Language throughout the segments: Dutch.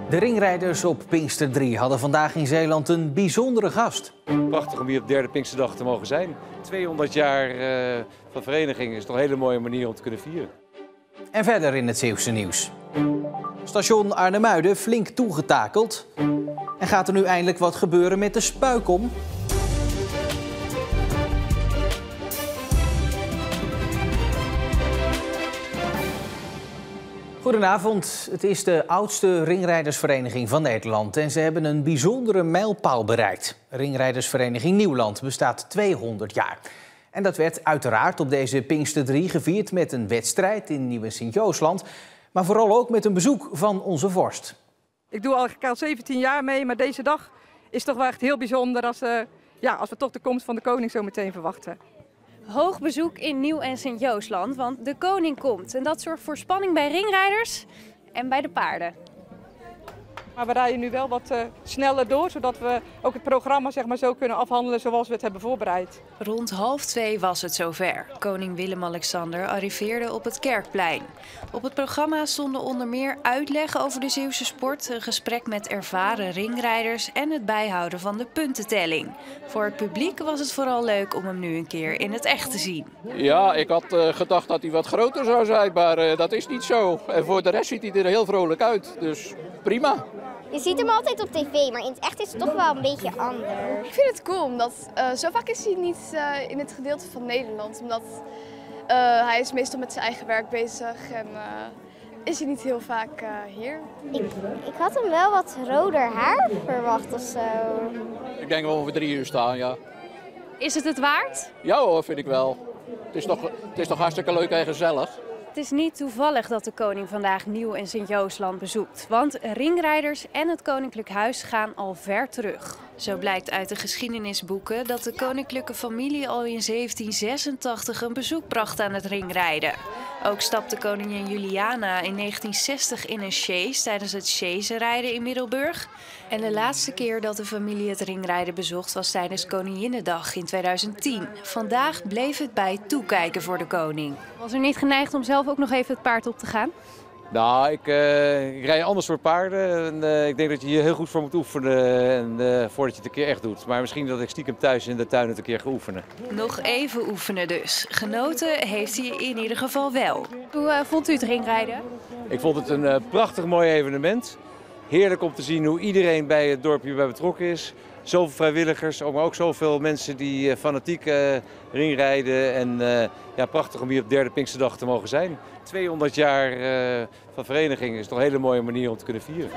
De ringrijders op Pinkster 3 hadden vandaag in Zeeland een bijzondere gast. Prachtig om hier op derde Pinksterdag te mogen zijn. 200 jaar van vereniging is toch een hele mooie manier om te kunnen vieren. En verder in het Zeeuwse nieuws. Station Arnhem-Muiden flink toegetakeld. En gaat er nu eindelijk wat gebeuren met de spuikom? Goedenavond. Het is de oudste ringrijdersvereniging van Nederland en ze hebben een bijzondere mijlpaal bereikt. Ringrijdersvereniging Nieuwland bestaat 200 jaar. En dat werd uiteraard op deze Pinkster 3 gevierd met een wedstrijd in Nieuw- en Sint-Joosland, maar vooral ook met een bezoek van onze vorst. Ik doe al 17 jaar mee, maar deze dag is toch wel echt heel bijzonder als we toch de komst van de koning zo meteen verwachten. Hoog bezoek in Nieuw- en Sint-Joosland, want de koning komt. En dat zorgt voor spanning bij ringrijders en bij de paarden. Maar we rijden nu wel wat sneller door, zodat we ook het programma zo kunnen afhandelen zoals we het hebben voorbereid. Rond 1:30 was het zover. Koning Willem-Alexander arriveerde op het Kerkplein. Op het programma stonden onder meer uitleg over de Zeeuwse sport, een gesprek met ervaren ringrijders en het bijhouden van de puntentelling. Voor het publiek was het vooral leuk om hem nu een keer in het echt te zien. Ja, ik had gedacht dat hij wat groter zou zijn, maar dat is niet zo. En voor de rest ziet hij er heel vrolijk uit, dus prima. Je ziet hem altijd op tv, maar in het echt is het toch wel een beetje anders. Ik vind het cool, omdat zo vaak is hij niet in het gedeelte van Nederland. Omdat hij is meestal met zijn eigen werk bezig en is hij niet heel vaak hier. Ik had hem wel wat roder haar verwacht of zo. Ik denk wel over 3 uur staan, ja. Is het het waard? Ja hoor, vind ik wel. Het is toch hartstikke leuk en gezellig. Het is niet toevallig dat de koning vandaag Nieuw- en Sint-Joosland bezoekt. Want ringrijders en het Koninklijk Huis gaan al ver terug. Zo blijkt uit de geschiedenisboeken dat de koninklijke familie al in 1786 een bezoek bracht aan het ringrijden. Ook stapte koningin Juliana in 1960 in een sjees tijdens het sjeezenrijden in Middelburg. En de laatste keer dat de familie het ringrijden bezocht was tijdens Koninginnedag in 2010. Vandaag bleef het bij toekijken voor de koning. Was u niet geneigd om zelf ook nog even het paard op te gaan? Nou, ik rij een ander soort paarden en ik denk dat je hier heel goed voor moet oefenen voordat je het een keer echt doet. Maar misschien dat ik stiekem thuis in de tuin het een keer ga oefenen. Nog even oefenen dus. Genoten heeft hij in ieder geval wel. Hoe vond u het ringrijden? Ik vond het een prachtig mooi evenement. Heerlijk om te zien hoe iedereen bij het dorp hierbij betrokken is. Zoveel vrijwilligers, maar ook zoveel mensen die fanatiek ringrijden. En prachtig om hier op derde Pinksterdag te mogen zijn. 200 jaar van vereniging is toch een hele mooie manier om te kunnen vieren.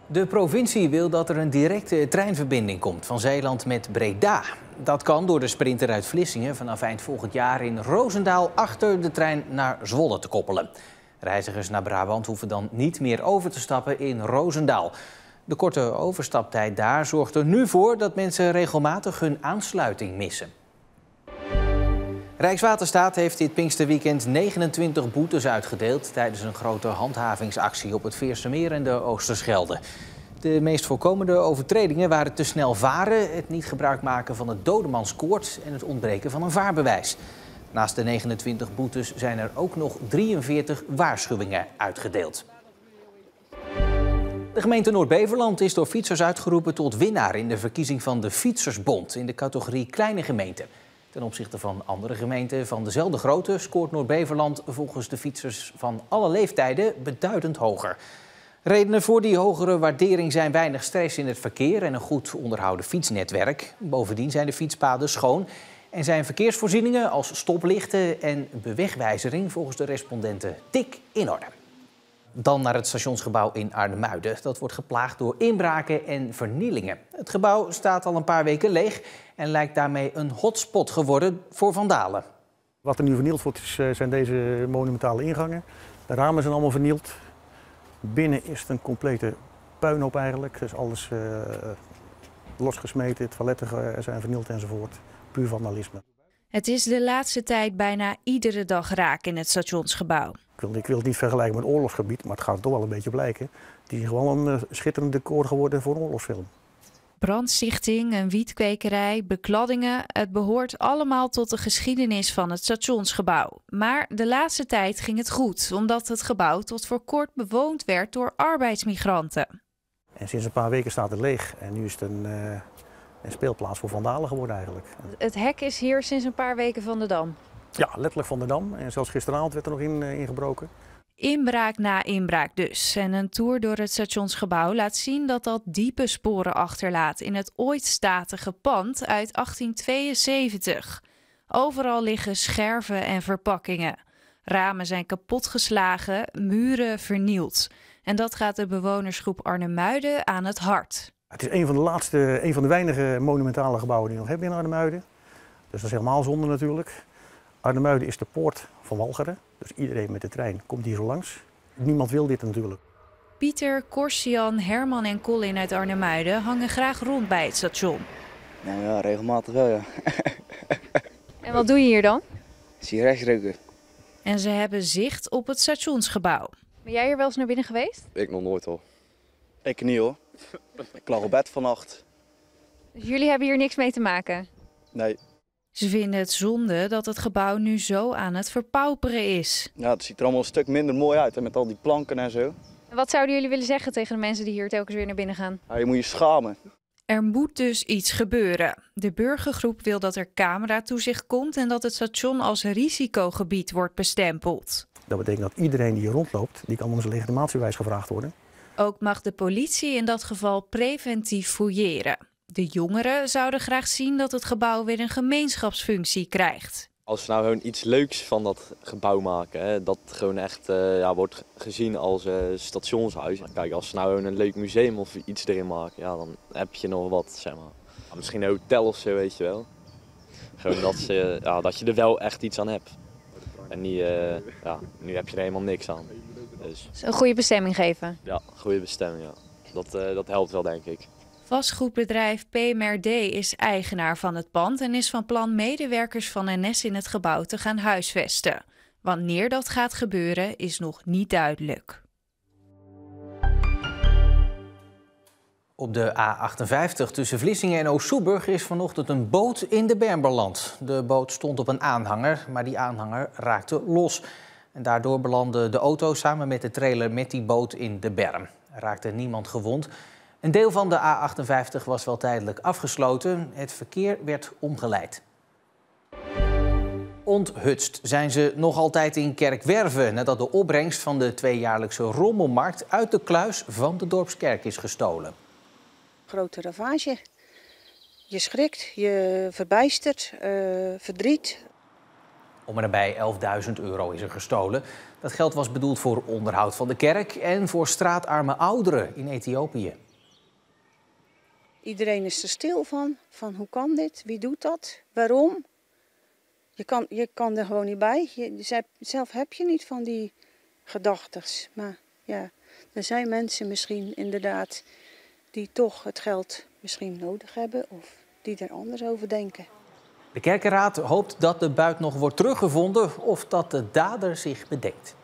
De provincie wil dat er een directe treinverbinding komt van Zeeland met Breda. Dat kan door de sprinter uit Vlissingen vanaf eind volgend jaar in Roosendaal achter de trein naar Zwolle te koppelen. Reizigers naar Brabant hoeven dan niet meer over te stappen in Roosendaal. De korte overstaptijd daar zorgt er nu voor dat mensen regelmatig hun aansluiting missen. Rijkswaterstaat heeft dit Pinksterweekend 29 boetes uitgedeeld tijdens een grote handhavingsactie op het Veersemeer en de Oosterschelde. De meest voorkomende overtredingen waren te snel varen, het niet gebruik maken van het dodemanskoord en het ontbreken van een vaarbewijs. Naast de 29 boetes zijn er ook nog 43 waarschuwingen uitgedeeld. De gemeente Noord-Beverland is door fietsers uitgeroepen tot winnaar in de verkiezing van de Fietsersbond in de categorie kleine gemeenten. Ten opzichte van andere gemeenten van dezelfde grootte scoort Noord-Beverland volgens de fietsers van alle leeftijden beduidend hoger. Redenen voor die hogere waardering zijn weinig stress in het verkeer en een goed onderhouden fietsnetwerk. Bovendien zijn de fietspaden schoon en zijn verkeersvoorzieningen als stoplichten en bewegwijzering volgens de respondenten tik in orde. Dan naar het stationsgebouw in Arnhem-Muiden. Dat wordt geplaagd door inbraken en vernielingen. Het gebouw staat al een paar weken leeg en lijkt daarmee een hotspot geworden voor vandalen. Wat er nu vernield wordt zijn deze monumentale ingangen. De ramen zijn allemaal vernield. Binnen is het een complete puinhoop eigenlijk. Er is alles losgesmeten, toiletten zijn vernield enzovoort. Puur vandalisme. Het is de laatste tijd bijna iedere dag raak in het stationsgebouw. Ik wil het niet vergelijken met een oorlogsgebied, maar het gaat toch wel een beetje blijken. Die is gewoon een schitterend decor geworden voor een oorlogsfilm. Brandstichting, een wietkwekerij, bekladdingen. Het behoort allemaal tot de geschiedenis van het stationsgebouw. Maar de laatste tijd ging het goed, omdat het gebouw tot voor kort bewoond werd door arbeidsmigranten. En sinds een paar weken staat het leeg en nu is het een speelplaats voor vandalen geworden eigenlijk. Het hek is hier sinds een paar weken van de Dam. Ja, letterlijk van de Dam. En zelfs gisteravond werd er nog ingebroken. Inbraak na inbraak dus. En een tour door het stationsgebouw laat zien dat dat diepe sporen achterlaat in het ooit statige pand uit 1872. Overal liggen scherven en verpakkingen. Ramen zijn kapotgeslagen, muren vernield. En dat gaat de bewonersgroep Arnhemuiden aan het hart. Het is een van de weinige monumentale gebouwen die we nog hebben in Arnhemuiden. Dus dat is helemaal zonde natuurlijk. Arnhemuiden is de poort van Walcheren. Dus iedereen met de trein komt hier zo langs. Niemand wil dit natuurlijk. Pieter, Korsian, Herman en Colin uit Arnhemuiden hangen graag rond bij het station. Nou ja, regelmatig wel, ja. En wat doe je hier dan? Sigaret roken. En ze hebben zicht op het stationsgebouw. Ben jij hier wel eens naar binnen geweest? Ik nog nooit al. Ik niet hoor. Ik lag op bed vannacht. Dus jullie hebben hier niks mee te maken? Nee. Ze vinden het zonde dat het gebouw nu zo aan het verpauperen is. Ja, het ziet er allemaal een stuk minder mooi uit, hè, met al die planken en zo. En wat zouden jullie willen zeggen tegen de mensen die hier telkens weer naar binnen gaan? Ja, je moet je schamen. Er moet dus iets gebeuren. De burgergroep wil dat er cameratoezicht komt en dat het station als risicogebied wordt bestempeld. Dat betekent dat iedereen die hier rondloopt, die kan om zijn legitimatiebewijs gevraagd worden. Ook mag de politie in dat geval preventief fouilleren. De jongeren zouden graag zien dat het gebouw weer een gemeenschapsfunctie krijgt. Als we nou gewoon iets leuks van dat gebouw maken, hè, dat gewoon echt wordt gezien als stationshuis. Kijk, als we nou gewoon een leuk museum of iets erin maken, ja, dan heb je nog wat, zeg maar. Ja, misschien een hotel of zo, weet je wel. Gewoon dat je er wel echt iets aan hebt. En nu heb je er helemaal niks aan. Dus Een goede bestemming geven? Ja, goede bestemming, ja. Dat helpt wel, denk ik. Vastgoedbedrijf PMRD is eigenaar van het pand en is van plan medewerkers van NS in het gebouw te gaan huisvesten. Wanneer dat gaat gebeuren is nog niet duidelijk. Op de A58 tussen Vlissingen en Oost-Soeburg is vanochtend een boot in de berm beland. De boot stond op een aanhanger, maar die aanhanger raakte los. En daardoor belandde de auto samen met de trailer met die boot in de berm. Er raakte niemand gewond. Een deel van de A58 was wel tijdelijk afgesloten. Het verkeer werd omgeleid. Onthutst zijn ze nog altijd in Kerkwerve nadat de opbrengst van de tweejaarlijkse rommelmarkt uit de kluis van de dorpskerk is gestolen. Grote ravage. Je schrikt, je verbijstert, verdriet. Om en nabij €11.000 is er gestolen. Dat geld was bedoeld voor onderhoud van de kerk en voor straatarme ouderen in Ethiopië. Iedereen is er stil van hoe kan dit, wie doet dat, waarom? Je kan er gewoon niet bij. Zelf heb je niet van die gedachtes. Maar ja, er zijn mensen misschien inderdaad die toch het geld misschien nodig hebben of die er anders over denken. De kerkenraad hoopt dat de buit nog wordt teruggevonden of dat de dader zich bedenkt.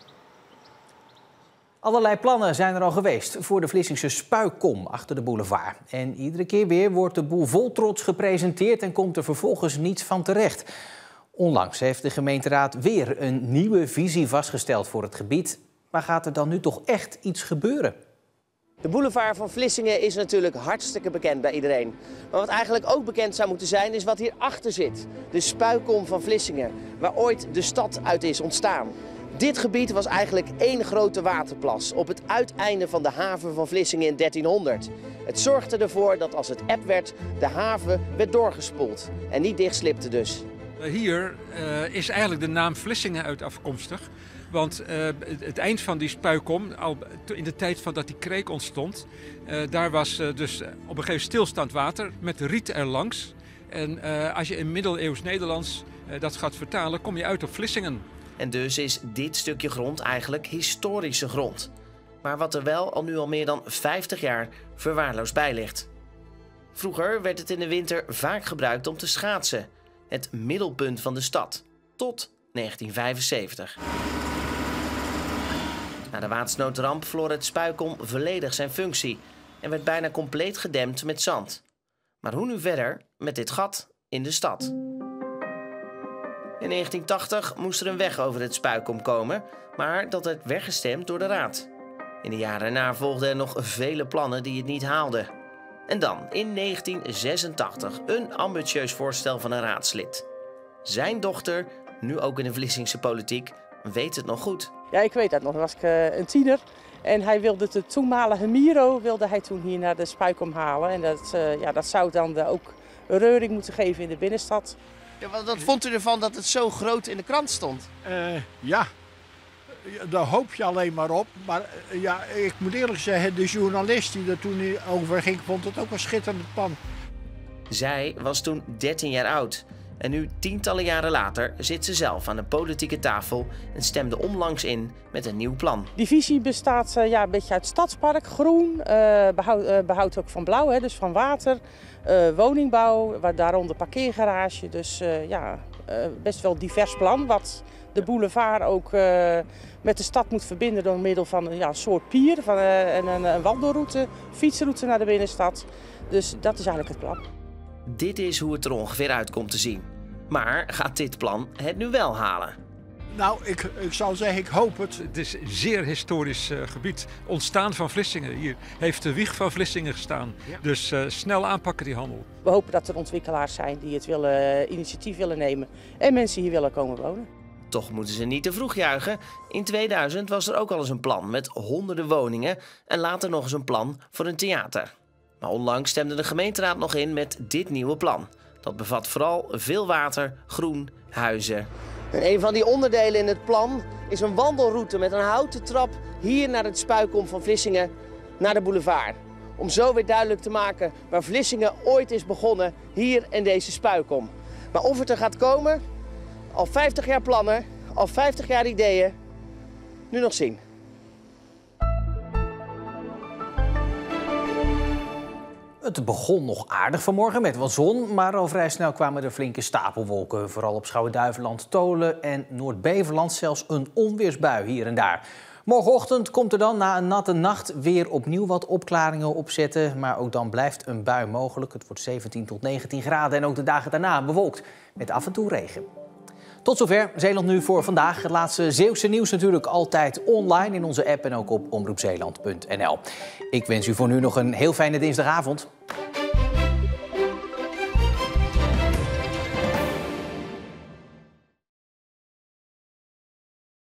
Allerlei plannen zijn er al geweest voor de Vlissingse spuikom achter de boulevard. En iedere keer weer wordt de boel vol trots gepresenteerd en komt er vervolgens niets van terecht. Onlangs heeft de gemeenteraad weer een nieuwe visie vastgesteld voor het gebied. Maar gaat er dan nu toch echt iets gebeuren? De boulevard van Vlissingen is natuurlijk hartstikke bekend bij iedereen. Maar wat eigenlijk ook bekend zou moeten zijn is wat hierachter zit. De spuikom van Vlissingen, waar ooit de stad uit is ontstaan. Dit gebied was eigenlijk één grote waterplas op het uiteinde van de haven van Vlissingen in 1300. Het zorgde ervoor dat als het eb werd, de haven werd doorgespoeld en niet dichtslipte dus. Hier is eigenlijk de naam Vlissingen uit afkomstig. Want het eind van die spuikom, al in de tijd van dat die kreek ontstond, daar was dus op een gegeven stilstaand water met riet erlangs. En als je in middeleeuws Nederlands dat gaat vertalen, kom je uit op Vlissingen. En dus is dit stukje grond eigenlijk historische grond. Maar wat er wel al nu al meer dan 50 jaar verwaarloosd bij ligt. Vroeger werd het in de winter vaak gebruikt om te schaatsen. Het middelpunt van de stad. Tot 1975. Na de watersnoodramp verloor het spuikom volledig zijn functie en werd bijna compleet gedempt met zand. Maar hoe nu verder met dit gat in de stad? In 1980 moest er een weg over het Spuikom komen, maar dat werd weggestemd door de raad. In de jaren daarna volgden er nog vele plannen die het niet haalden. En dan, in 1986, een ambitieus voorstel van een raadslid. Zijn dochter, nu ook in de Vlissingse politiek, weet het nog goed. Ja, ik weet dat nog. Dan was ik een tiener. En hij wilde de toenmalige Miro wilde hij toen hier naar de Spuikom halen. En dat zou dan ook een reuring moeten geven in de binnenstad. Ja, wat vond u ervan dat het zo groot in de krant stond? Ja, daar hoop je alleen maar op. Maar ja, ik moet eerlijk zeggen, de journalist die er toen over ging, vond het ook een schitterend plan. Zij was toen 13 jaar oud. En nu, tientallen jaren later, zit ze zelf aan de politieke tafel en stemde onlangs in met een nieuw plan. Die visie bestaat een beetje uit stadspark, groen, behoud ook van blauw, hè, dus van water, woningbouw, daaronder parkeergarage. Dus best wel divers plan wat de boulevard ook met de stad moet verbinden door middel van een soort pier en een wandelroute, fietsroute naar de binnenstad. Dus dat is eigenlijk het plan. Dit is hoe het er ongeveer uit komt te zien. Maar gaat dit plan het nu wel halen? Nou, ik zou zeggen, ik hoop het. Het is een zeer historisch gebied. Ontstaan van Vlissingen. Hier heeft de wieg van Vlissingen gestaan. Ja. Dus snel aanpakken die handel. We hopen dat er ontwikkelaars zijn die het initiatief willen nemen en mensen hier willen komen wonen. Toch moeten ze niet te vroeg juichen. In 2000 was er ook al eens een plan met honderden woningen en later nog eens een plan voor een theater. Maar onlangs stemde de gemeenteraad nog in met dit nieuwe plan. Dat bevat vooral veel water, groen, huizen. En een van die onderdelen in het plan is een wandelroute met een houten trap hier naar het Spuikom van Vlissingen, naar de boulevard. Om zo weer duidelijk te maken waar Vlissingen ooit is begonnen, hier in deze Spuikom. Maar of het er gaat komen, al 50 jaar plannen, al 50 jaar ideeën, nu nog zien. Het begon nog aardig vanmorgen met wat zon, maar al vrij snel kwamen er flinke stapelwolken. Vooral op Schouwen-Duiveland, Tholen en Noord-Beverland zelfs een onweersbui hier en daar. Morgenochtend komt er dan na een natte nacht weer opnieuw wat opklaringen opzetten. Maar ook dan blijft een bui mogelijk. Het wordt 17 tot 19 graden en ook de dagen daarna bewolkt met af en toe regen. Tot zover Zeeland Nu voor vandaag. Het laatste Zeeuwse nieuws natuurlijk altijd online in onze app en ook op omroepzeeland.nl. Ik wens u voor nu nog een heel fijne dinsdagavond.